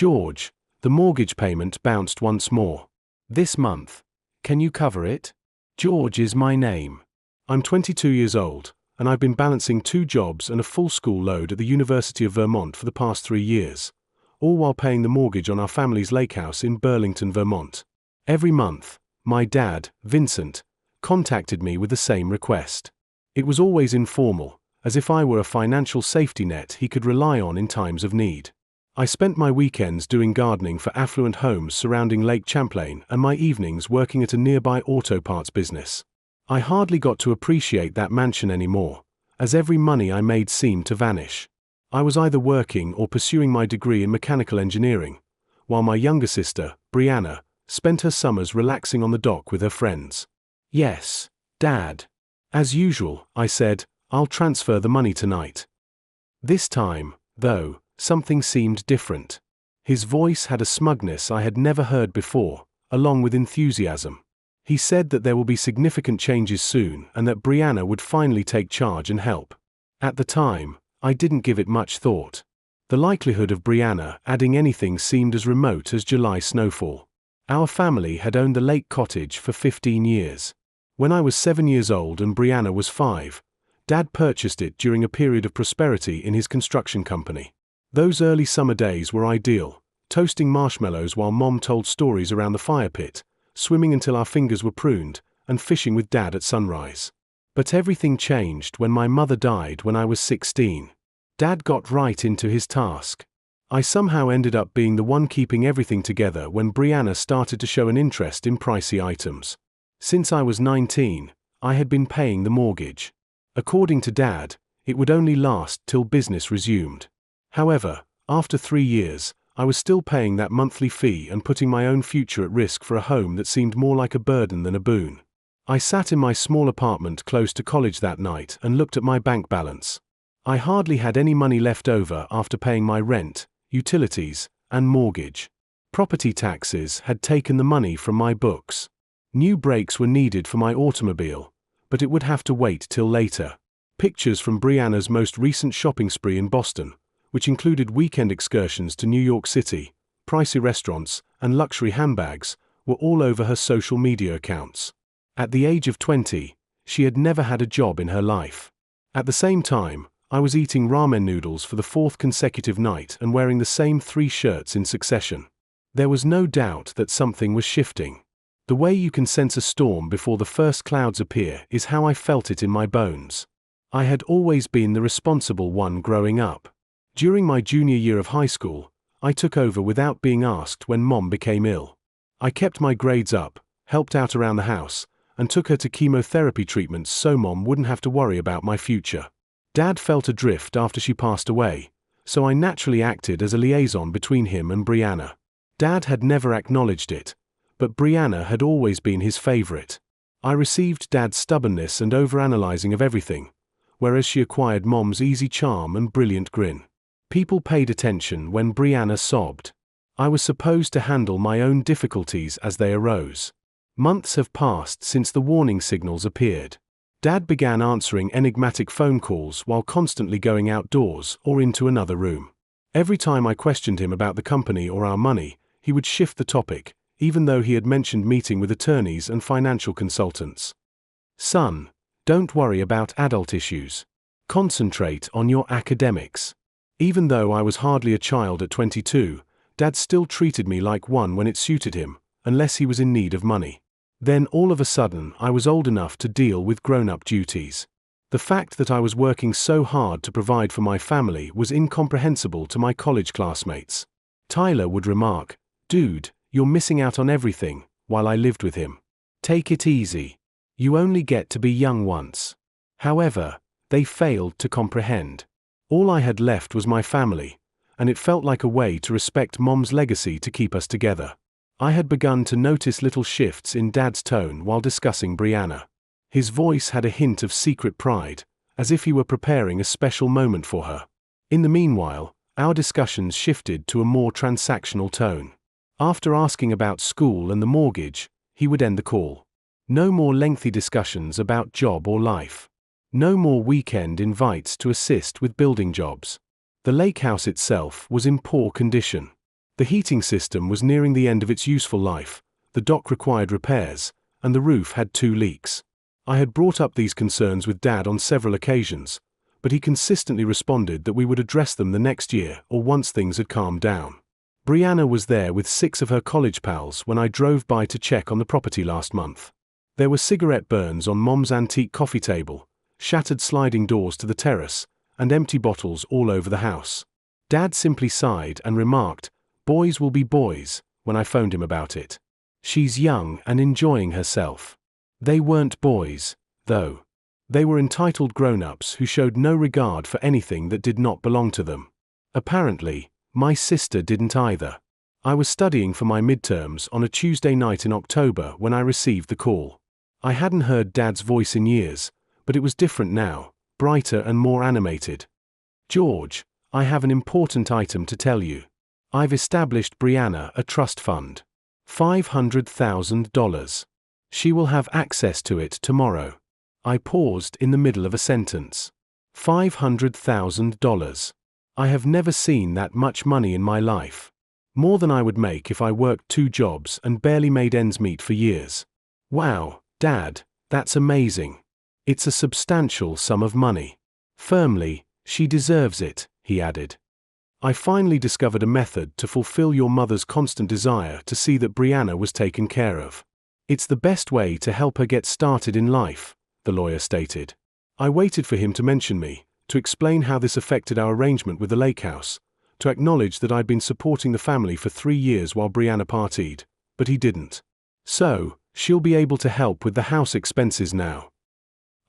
George, the mortgage payment bounced once more. This month. Can you cover it? George is my name. I'm 22 years old, and I've been balancing 2 jobs and a full school load at the University of Vermont for the past 3 years, all while paying the mortgage on our family's lake house in Burlington, Vermont. Every month, my dad, Vincent, contacted me with the same request. It was always informal, as if I were a financial safety net he could rely on in times of need. I spent my weekends doing gardening for affluent homes surrounding Lake Champlain and my evenings working at a nearby auto parts business. I hardly got to appreciate that mansion anymore, as every money I made seemed to vanish. I was either working or pursuing my degree in mechanical engineering, while my younger sister, Brianna, spent her summers relaxing on the dock with her friends. Yes, Dad. As usual, I said, I'll transfer the money tonight. This time, though, something seemed different. His voice had a smugness I had never heard before, along with enthusiasm. He said that there will be significant changes soon and that Brianna would finally take charge and help. At the time, I didn't give it much thought. The likelihood of Brianna adding anything seemed as remote as July snowfall. Our family had owned the lake cottage for 15 years. When I was 7 years old and Brianna was 5, Dad purchased it during a period of prosperity in his construction company. Those early summer days were ideal, toasting marshmallows while Mom told stories around the fire pit, swimming until our fingers were pruned, and fishing with Dad at sunrise. But everything changed when my mother died when I was 16. Dad got right into his task. I somehow ended up being the one keeping everything together when Brianna started to show an interest in pricey items. Since I was 19, I had been paying the mortgage. According to Dad, it would only last till business resumed. However, after 3 years, I was still paying that monthly fee and putting my own future at risk for a home that seemed more like a burden than a boon. I sat in my small apartment close to college that night and looked at my bank balance. I hardly had any money left over after paying my rent, utilities, and mortgage. Property taxes had taken the money from my books. New brakes were needed for my automobile, but it would have to wait till later. Pictures from Brianna's most recent shopping spree in Boston, which included weekend excursions to New York City, pricey restaurants, and luxury handbags, were all over her social media accounts. At the age of 20, she had never had a job in her life. At the same time, I was eating ramen noodles for the 4th consecutive night and wearing the same 3 shirts in succession. There was no doubt that something was shifting. The way you can sense a storm before the first clouds appear is how I felt it in my bones. I had always been the responsible one growing up. During my junior year of high school, I took over without being asked when Mom became ill. I kept my grades up, helped out around the house, and took her to chemotherapy treatments so Mom wouldn't have to worry about my future. Dad felt adrift after she passed away, so I naturally acted as a liaison between him and Brianna. Dad had never acknowledged it, but Brianna had always been his favorite. I received Dad's stubbornness and overanalyzing of everything, whereas she acquired Mom's easy charm and brilliant grin. People paid attention when Brianna sobbed. I was supposed to handle my own difficulties as they arose. Months have passed since the warning signals appeared. Dad began answering enigmatic phone calls while constantly going outdoors or into another room. Every time I questioned him about the company or our money, he would shift the topic, even though he had mentioned meeting with attorneys and financial consultants. Son, don't worry about adult issues. Concentrate on your academics. Even though I was hardly a child at 22, Dad still treated me like one when it suited him, unless he was in need of money. Then all of a sudden I was old enough to deal with grown-up duties. The fact that I was working so hard to provide for my family was incomprehensible to my college classmates. Tyler would remark, "Dude, you're missing out on everything," while I lived with him. "Take it easy. You only get to be young once." However, they failed to comprehend. All I had left was my family, and it felt like a way to respect Mom's legacy to keep us together. I had begun to notice little shifts in Dad's tone while discussing Brianna. His voice had a hint of secret pride, as if he were preparing a special moment for her. In the meanwhile, our discussions shifted to a more transactional tone. After asking about school and the mortgage, he would end the call. No more lengthy discussions about job or life. No more weekend invites to assist with building jobs. The lake house itself was in poor condition. The heating system was nearing the end of its useful life, the dock required repairs, and the roof had 2 leaks. I had brought up these concerns with Dad on several occasions, but he consistently responded that we would address them the next year or once things had calmed down. Brianna was there with 6 of her college pals when I drove by to check on the property last month. There were cigarette burns on Mom's antique coffee table, shattered sliding doors to the terrace, and empty bottles all over the house. Dad simply sighed and remarked, "Boys will be boys," when I phoned him about it. "She's young and enjoying herself." They weren't boys, though. They were entitled grown-ups who showed no regard for anything that did not belong to them. Apparently, my sister didn't either. I was studying for my midterms on a Tuesday night in October when I received the call. I hadn't heard Dad's voice in years, but it was different now, brighter and more animated. "George, I have an important item to tell you. I've established Brianna a trust fund. $500,000. She will have access to it tomorrow." I paused in the middle of a sentence. $500,000. I have never seen that much money in my life. More than I would make if I worked 2 jobs and barely made ends meet for years. "Wow, Dad, that's amazing. It's a substantial sum of money." Firmly, "She deserves it," he added. "I finally discovered a method to fulfill your mother's constant desire to see that Brianna was taken care of. It's the best way to help her get started in life," the lawyer stated. I waited for him to mention me, to explain how this affected our arrangement with the lake house, to acknowledge that I'd been supporting the family for 3 years while Brianna partied, but he didn't. "So, she'll be able to help with the house expenses now?"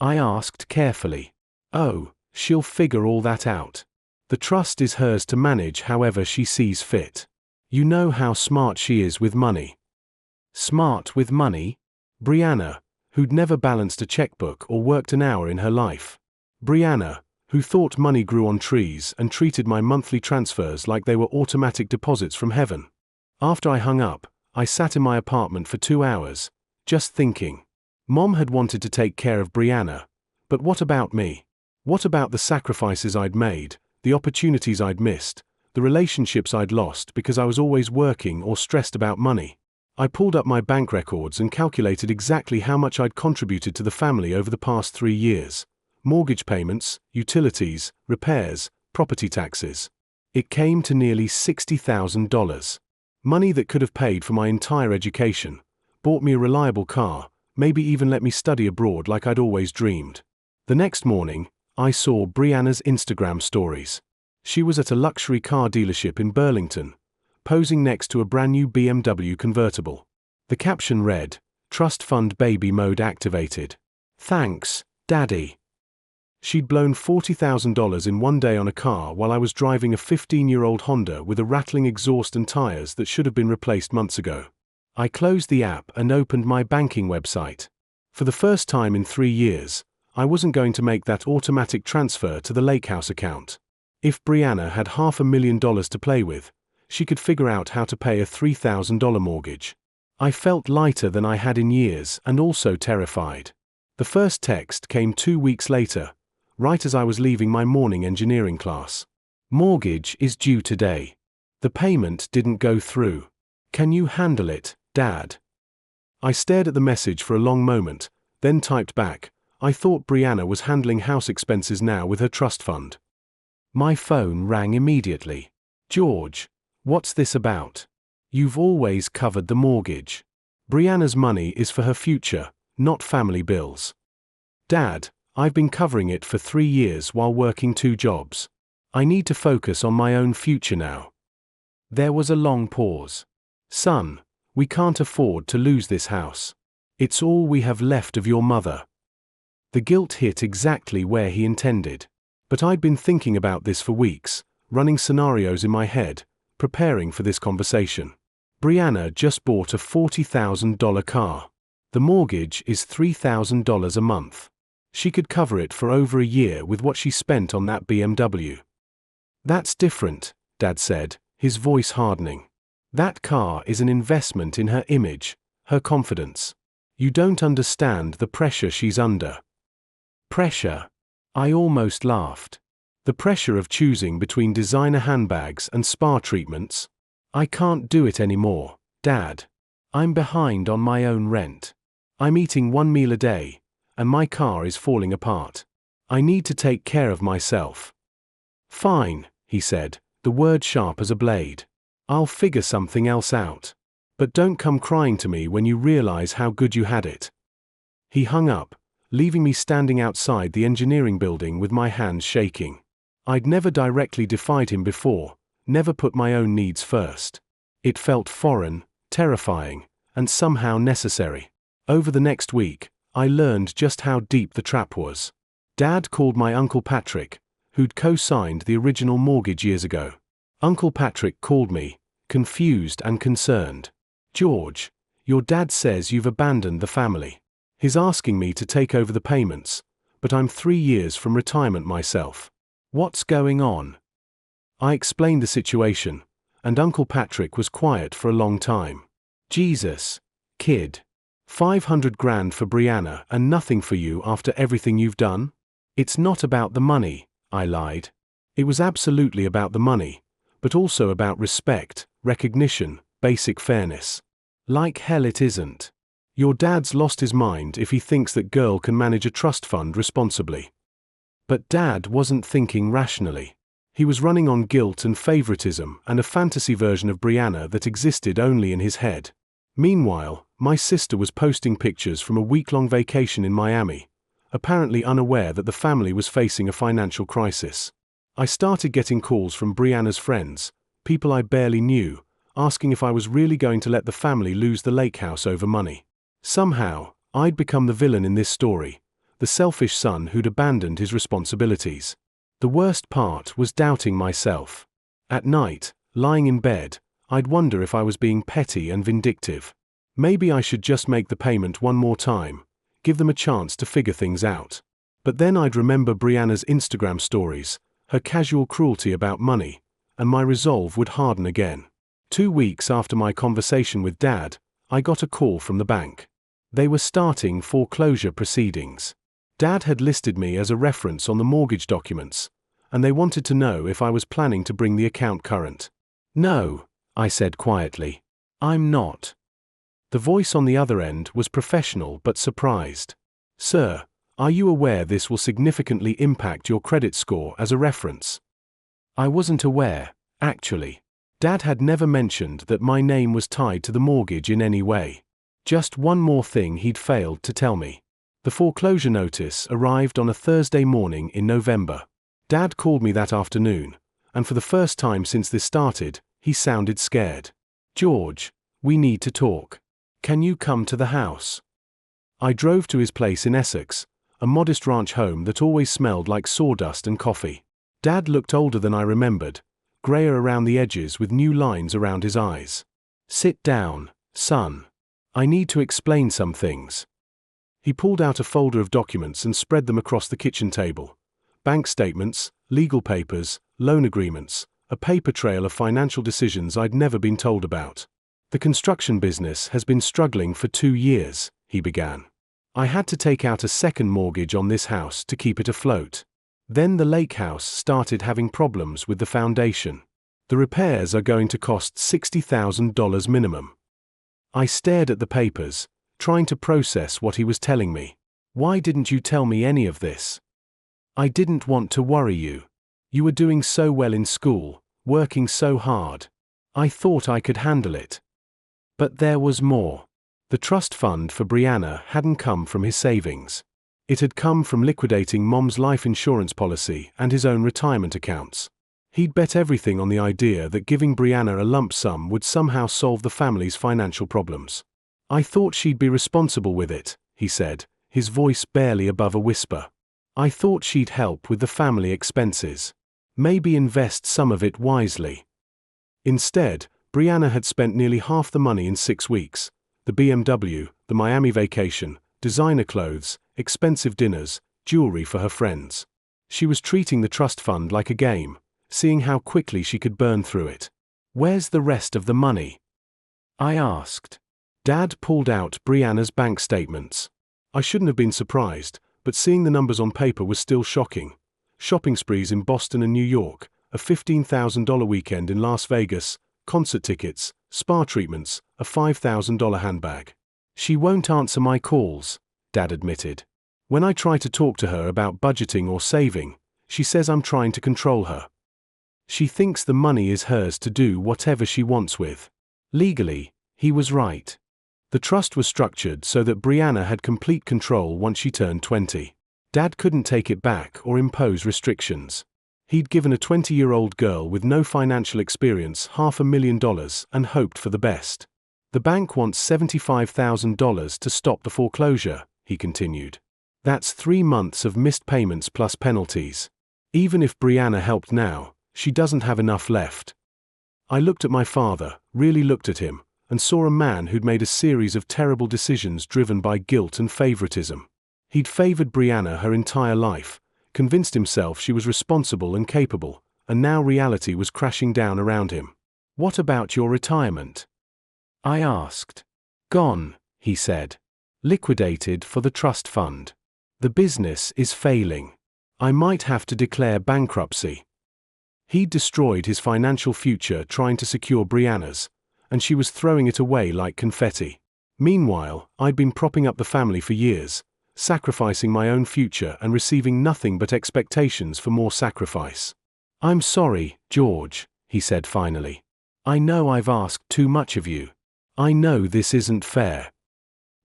I asked carefully. "Oh, she'll figure all that out. The trust is hers to manage however she sees fit. You know how smart she is with money." Smart with money? Brianna, who'd never balanced a checkbook or worked an hour in her life. Brianna, who thought money grew on trees and treated my monthly transfers like they were automatic deposits from heaven. After I hung up, I sat in my apartment for 2 hours, just thinking. Mom had wanted to take care of Brianna, but what about me? What about the sacrifices I'd made, the opportunities I'd missed, the relationships I'd lost because I was always working or stressed about money? I pulled up my bank records and calculated exactly how much I'd contributed to the family over the past 3 years. Mortgage payments, utilities, repairs, property taxes. It came to nearly $60,000. Money that could have paid for my entire education, bought me a reliable car, maybe even let me study abroad like I'd always dreamed. The next morning, I saw Brianna's Instagram stories. She was at a luxury car dealership in Burlington, posing next to a brand new BMW convertible. The caption read, "Trust fund baby mode activated. Thanks, Daddy." She'd blown $40,000 in one day on a car while I was driving a 15-year-old Honda with a rattling exhaust and tires that should have been replaced months ago. I closed the app and opened my banking website. For the first time in 3 years, I wasn't going to make that automatic transfer to the lake house account. If Brianna had $500,000 to play with, she could figure out how to pay a $3,000 mortgage. I felt lighter than I had in years and also terrified. The first text came 2 weeks later, right as I was leaving my morning engineering class. "Mortgage is due today. The payment didn't go through. Can you handle it, Dad?" I stared at the message for a long moment, then typed back, "I thought Brianna was handling house expenses now with her trust fund." My phone rang immediately. "George, what's this about? You've always covered the mortgage. Brianna's money is for her future, not family bills." "Dad, I've been covering it for 3 years while working 2 jobs. I need to focus on my own future now." There was a long pause. "Son, we can't afford to lose this house. It's all we have left of your mother." The guilt hit exactly where he intended. But I'd been thinking about this for weeks, running scenarios in my head, preparing for this conversation. Brianna just bought a $40,000 car. The mortgage is $3,000 a month. She could cover it for over a year with what she spent on that BMW. "That's different," Dad said, his voice hardening. "That car is an investment in her image, her confidence. You don't understand the pressure she's under." Pressure? I almost laughed. The pressure of choosing between designer handbags and spa treatments? I can't do it anymore, Dad. I'm behind on my own rent. I'm eating one meal a day, and my car is falling apart. I need to take care of myself. Fine, he said, the word sharp as a blade. I'll figure something else out. But don't come crying to me when you realize how good you had it. He hung up, leaving me standing outside the engineering building with my hands shaking. I'd never directly defied him before, never put my own needs first. It felt foreign, terrifying, and somehow necessary. Over the next week, I learned just how deep the trap was. Dad called my Uncle Patrick, who'd co-signed the original mortgage years ago. Uncle Patrick called me, confused and concerned. George, your dad says you've abandoned the family. He's asking me to take over the payments, but I'm 3 years from retirement myself. What's going on? I explained the situation, and Uncle Patrick was quiet for a long time. Jesus, kid. 500 grand for Brianna and nothing for you after everything you've done? It's not about the money, I lied. It was absolutely about the money, but also about respect, recognition, basic fairness. Like hell it isn't. Your dad's lost his mind if he thinks that girl can manage a trust fund responsibly. But Dad wasn't thinking rationally. He was running on guilt and favoritism and a fantasy version of Brianna that existed only in his head. Meanwhile, my sister was posting pictures from a week-long vacation in Miami, apparently unaware that the family was facing a financial crisis. I started getting calls from Brianna's friends, people I barely knew, asking if I was really going to let the family lose the lake house over money. Somehow, I'd become the villain in this story, the selfish son who'd abandoned his responsibilities. The worst part was doubting myself. At night, lying in bed, I'd wonder if I was being petty and vindictive. Maybe I should just make the payment one more time, give them a chance to figure things out. But then I'd remember Brianna's Instagram stories, her casual cruelty about money, and my resolve would harden again. 2 weeks after my conversation with Dad, I got a call from the bank. They were starting foreclosure proceedings. Dad had listed me as a reference on the mortgage documents, and they wanted to know if I was planning to bring the account current. No, I said quietly. I'm not. The voice on the other end was professional but surprised. Sir, are you aware this will significantly impact your credit score as a reference? I wasn't aware, actually. Dad had never mentioned that my name was tied to the mortgage in any way. Just one more thing he'd failed to tell me. The foreclosure notice arrived on a Thursday morning in November. Dad called me that afternoon, and for the first time since this started, he sounded scared. George, we need to talk. Can you come to the house? I drove to his place in Essex, a modest ranch home that always smelled like sawdust and coffee. Dad looked older than I remembered, grayer around the edges with new lines around his eyes. Sit down, son. I need to explain some things. He pulled out a folder of documents and spread them across the kitchen table. Bank statements, legal papers, loan agreements, a paper trail of financial decisions I'd never been told about. The construction business has been struggling for 2 years, he began. I had to take out a second mortgage on this house to keep it afloat. Then the lake house started having problems with the foundation. The repairs are going to cost $60,000 minimum. I stared at the papers, trying to process what he was telling me. Why didn't you tell me any of this? I didn't want to worry you. You were doing so well in school, working so hard. I thought I could handle it. But there was more. The trust fund for Brianna hadn't come from his savings. It had come from liquidating Mom's life insurance policy and his own retirement accounts. He'd bet everything on the idea that giving Brianna a lump sum would somehow solve the family's financial problems. I thought she'd be responsible with it, he said, his voice barely above a whisper. I thought she'd help with the family expenses. Maybe invest some of it wisely. Instead, Brianna had spent nearly half the money in 6 weeks. The BMW, the Miami vacation, designer clothes, expensive dinners, jewelry for her friends. She was treating the trust fund like a game, seeing how quickly she could burn through it. Where's the rest of the money? I asked. Dad pulled out Brianna's bank statements. I shouldn't have been surprised, but seeing the numbers on paper was still shocking. Shopping sprees in Boston and New York, a $15,000 weekend in Las Vegas, concert tickets, spa treatments, a $5,000 handbag. She won't answer my calls, Dad admitted. When I try to talk to her about budgeting or saving, she says I'm trying to control her. She thinks the money is hers to do whatever she wants with. Legally, he was right. The trust was structured so that Brianna had complete control once she turned 20. Dad couldn't take it back or impose restrictions. He'd given a 20-year-old girl with no financial experience $500,000 and hoped for the best. The bank wants $75,000 to stop the foreclosure, he continued. That's 3 months of missed payments plus penalties. Even if Brianna helped now, she doesn't have enough left. I looked at my father, really looked at him, and saw a man who'd made a series of terrible decisions driven by guilt and favoritism. He'd favored Brianna her entire life, convinced himself she was responsible and capable, and now reality was crashing down around him. What about your retirement? I asked. Gone, he said. Liquidated for the trust fund. The business is failing. I might have to declare bankruptcy. He'd destroyed his financial future trying to secure Brianna's, and she was throwing it away like confetti. Meanwhile, I'd been propping up the family for years, sacrificing my own future and receiving nothing but expectations for more sacrifice. I'm sorry, George, he said finally. I know I've asked too much of you. I know this isn't fair.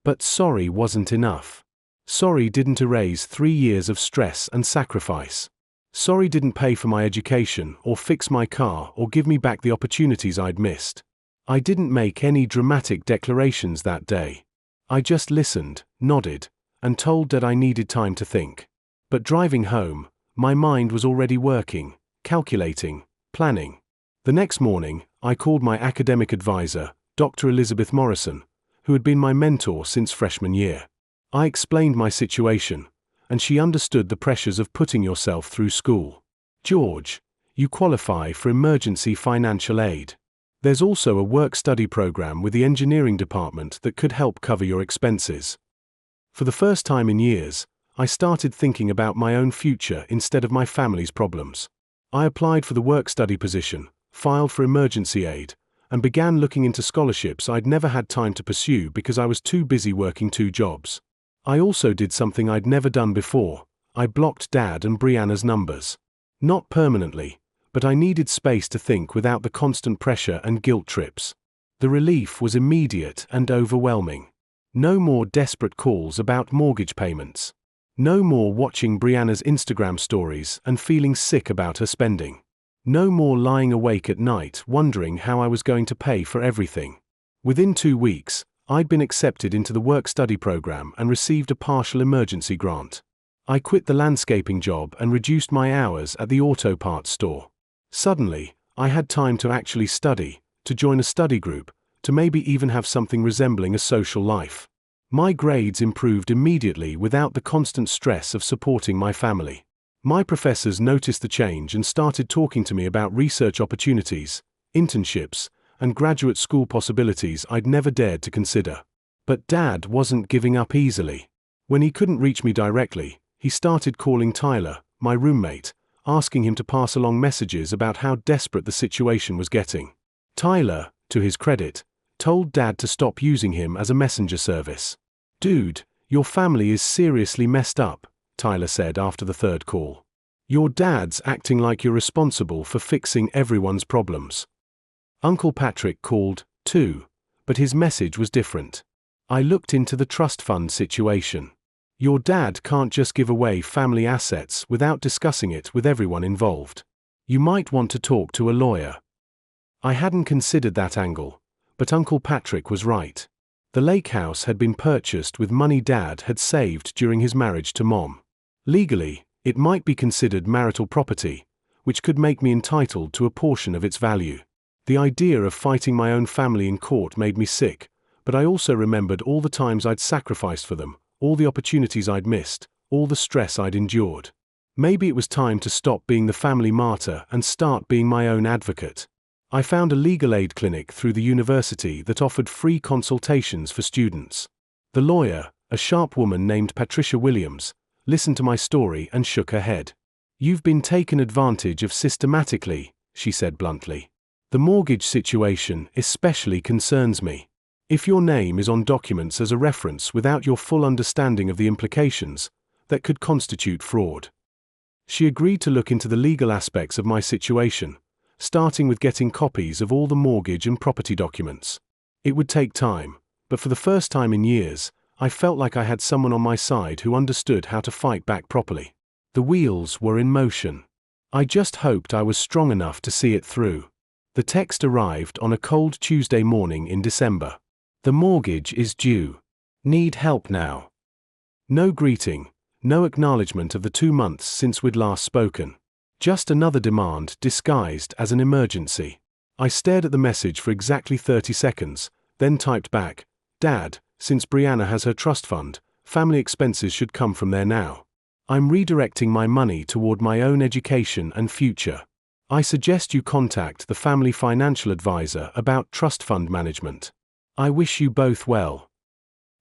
But sorry wasn't enough. Sorry didn't erase 3 years of stress and sacrifice. Sorry didn't pay for my education or fix my car or give me back the opportunities I'd missed. I didn't make any dramatic declarations that day. I just listened, nodded, and told Dad I needed time to think. But driving home, my mind was already working, calculating, planning. The next morning, I called my academic advisor, Dr. Elizabeth Morrison, who had been my mentor since freshman year. I explained my situation, and she understood the pressures of putting yourself through school. George, you qualify for emergency financial aid. There's also a work-study program with the engineering department that could help cover your expenses. For the first time in years, I started thinking about my own future instead of my family's problems. I applied for the work-study position, filed for emergency aid, and began looking into scholarships I'd never had time to pursue because I was too busy working 2 jobs. I also did something I'd never done before. I blocked Dad and Brianna's numbers. Not permanently, but I needed space to think without the constant pressure and guilt trips. The relief was immediate and overwhelming. No more desperate calls about mortgage payments. No more watching Brianna's Instagram stories and feeling sick about her spending. No more lying awake at night wondering how I was going to pay for everything. Within 2 weeks, I'd been accepted into the work-study program and received a partial emergency grant. I quit the landscaping job and reduced my hours at the auto parts store. Suddenly, I had time to actually study, to join a study group, to maybe even have something resembling a social life. My grades improved immediately without the constant stress of supporting my family. My professors noticed the change and started talking to me about research opportunities, internships, and graduate school possibilities I'd never dared to consider. But Dad wasn't giving up easily. When he couldn't reach me directly, he started calling Tyler, my roommate, asking him to pass along messages about how desperate the situation was getting. Tyler, to his credit, told Dad to stop using him as a messenger service. Dude, your family is seriously messed up, Tyler said after the 3rd call. Your dad's acting like you're responsible for fixing everyone's problems. Uncle Patrick called, too, but his message was different. I looked into the trust fund situation. Your dad can't just give away family assets without discussing it with everyone involved. You might want to talk to a lawyer. I hadn't considered that angle, but Uncle Patrick was right. The lake house had been purchased with money Dad had saved during his marriage to Mom. Legally, it might be considered marital property, which could make me entitled to a portion of its value. The idea of fighting my own family in court made me sick, but I also remembered all the times I'd sacrificed for them, all the opportunities I'd missed, all the stress I'd endured. Maybe it was time to stop being the family martyr and start being my own advocate. I found a legal aid clinic through the university that offered free consultations for students. The lawyer, a sharp woman named Patricia Williams, listened to my story and shook her head. You've been taken advantage of systematically, she said bluntly. The mortgage situation especially concerns me. If your name is on documents as a reference without your full understanding of the implications, that could constitute fraud. She agreed to look into the legal aspects of my situation, starting with getting copies of all the mortgage and property documents. It would take time, but for the first time in years, I felt like I had someone on my side who understood how to fight back properly. The wheels were in motion. I just hoped I was strong enough to see it through. The text arrived on a cold Tuesday morning in December. The mortgage is due. Need help now. No greeting, no acknowledgement of the 2 months since we'd last spoken. Just another demand disguised as an emergency. I stared at the message for exactly 30 seconds, then typed back, "Dad, since Brianna has her trust fund, family expenses should come from there now. I'm redirecting my money toward my own education and future. I suggest you contact the family financial advisor about trust fund management. I wish you both well.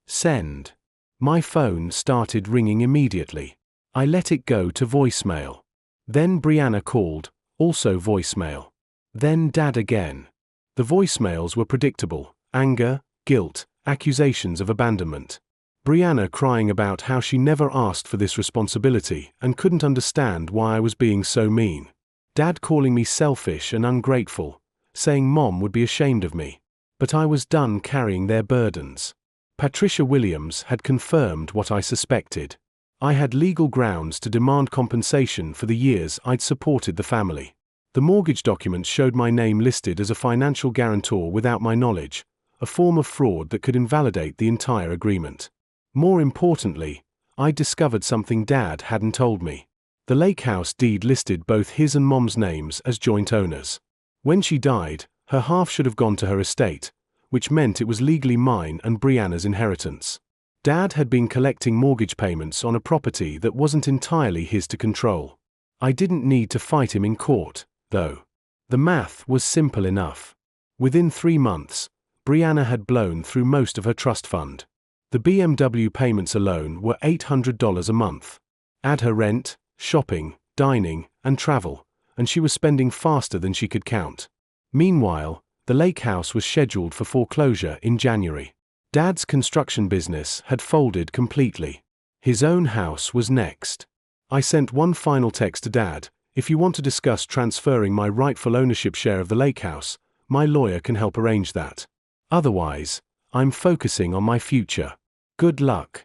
Send." My phone started ringing immediately. I let it go to voicemail. Then Brianna called, also voicemail. Then Dad again. The voicemails were predictable: anger, guilt, accusations of abandonment. Brianna crying about how she never asked for this responsibility and couldn't understand why I was being so mean. Dad calling me selfish and ungrateful, saying Mom would be ashamed of me. But I was done carrying their burdens. Patricia Williams had confirmed what I suspected. I had legal grounds to demand compensation for the years I'd supported the family. The mortgage documents showed my name listed as a financial guarantor without my knowledge, a form of fraud that could invalidate the entire agreement. More importantly, I discovered something Dad hadn't told me. The lake house deed listed both his and Mom's names as joint owners. When she died, her half should have gone to her estate, which meant it was legally mine and Brianna's inheritance. Dad had been collecting mortgage payments on a property that wasn't entirely his to control. I didn't need to fight him in court, though. The math was simple enough. Within 3 months, Brianna had blown through most of her trust fund. The BMW payments alone were $800 a month. Add her rent, shopping, dining, and travel, and she was spending faster than she could count. Meanwhile, the lake house was scheduled for foreclosure in January. Dad's construction business had folded completely. His own house was next. I sent one final text to Dad: "If you want to discuss transferring my rightful ownership share of the lake house, my lawyer can help arrange that. Otherwise, I'm focusing on my future. Good luck."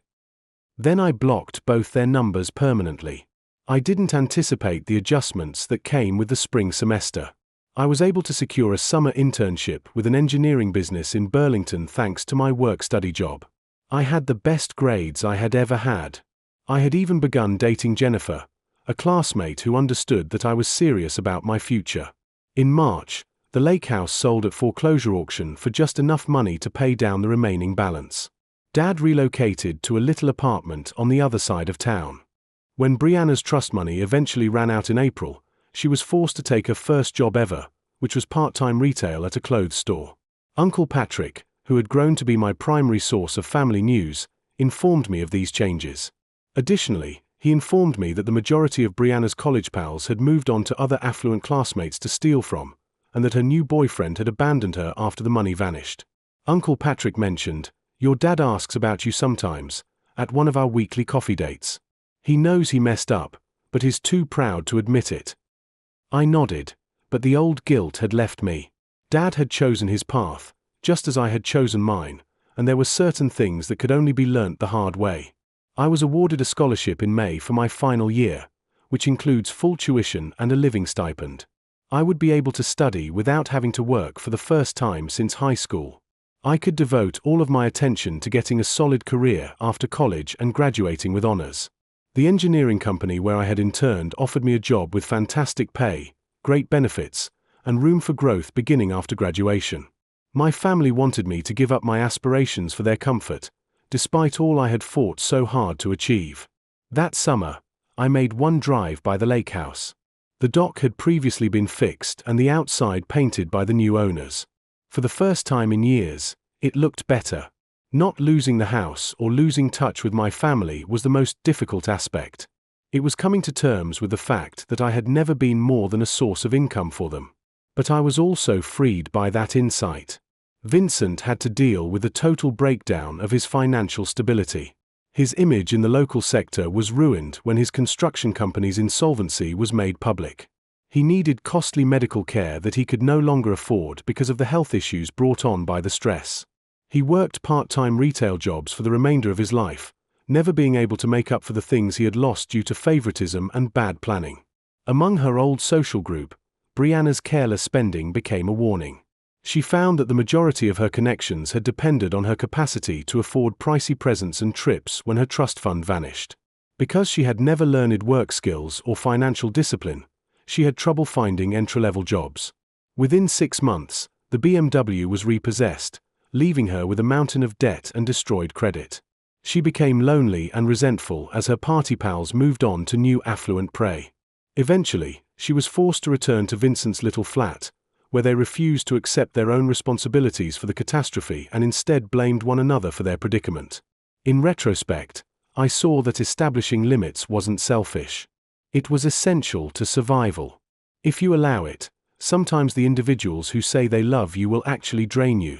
Then I blocked both their numbers permanently. I didn't anticipate the adjustments that came with the spring semester. I was able to secure a summer internship with an engineering business in Burlington thanks to my work-study job. I had the best grades I had ever had. I had even begun dating Jennifer, a classmate who understood that I was serious about my future. In March, the lake house sold at foreclosure auction for just enough money to pay down the remaining balance. Dad relocated to a little apartment on the other side of town. When Brianna's trust money eventually ran out in April, she was forced to take her first job ever, which was part-time retail at a clothes store. Uncle Patrick, who had grown to be my primary source of family news, informed me of these changes. Additionally, he informed me that the majority of Brianna's college pals had moved on to other affluent classmates to steal from, and that her new boyfriend had abandoned her after the money vanished. Uncle Patrick mentioned, "Your dad asks about you sometimes, at one of our weekly coffee dates. He knows he messed up, but is too proud to admit it." I nodded, but the old guilt had left me. Dad had chosen his path, just as I had chosen mine, and there were certain things that could only be learnt the hard way. I was awarded a scholarship in May for my final year, which includes full tuition and a living stipend. I would be able to study without having to work for the first time since high school. I could devote all of my attention to getting a solid career after college and graduating with honors. The engineering company where I had interned offered me a job with fantastic pay, great benefits, and room for growth beginning after graduation. My family wanted me to give up my aspirations for their comfort, despite all I had fought so hard to achieve. That summer, I made one drive by the lake house. The dock had previously been fixed and the outside painted by the new owners. For the first time in years, it looked better. Not losing the house or losing touch with my family was the most difficult aspect. It was coming to terms with the fact that I had never been more than a source of income for them. But I was also freed by that insight. Vincent had to deal with a total breakdown of his financial stability. His image in the local sector was ruined when his construction company's insolvency was made public. He needed costly medical care that he could no longer afford because of the health issues brought on by the stress. He worked part-time retail jobs for the remainder of his life, never being able to make up for the things he had lost due to favoritism and bad planning. Among her old social group, Brianna's careless spending became a warning. She found that the majority of her connections had depended on her capacity to afford pricey presents and trips when her trust fund vanished. Because she had never learned work skills or financial discipline, she had trouble finding entry-level jobs. Within 6 months, the BMW was repossessed, leaving her with a mountain of debt and destroyed credit. She became lonely and resentful as her party pals moved on to new affluent prey. Eventually, she was forced to return to Vincent's little flat, where they refused to accept their own responsibilities for the catastrophe and instead blamed one another for their predicament. In retrospect, I saw that establishing limits wasn't selfish. It was essential to survival. If you allow it, sometimes the individuals who say they love you will actually drain you.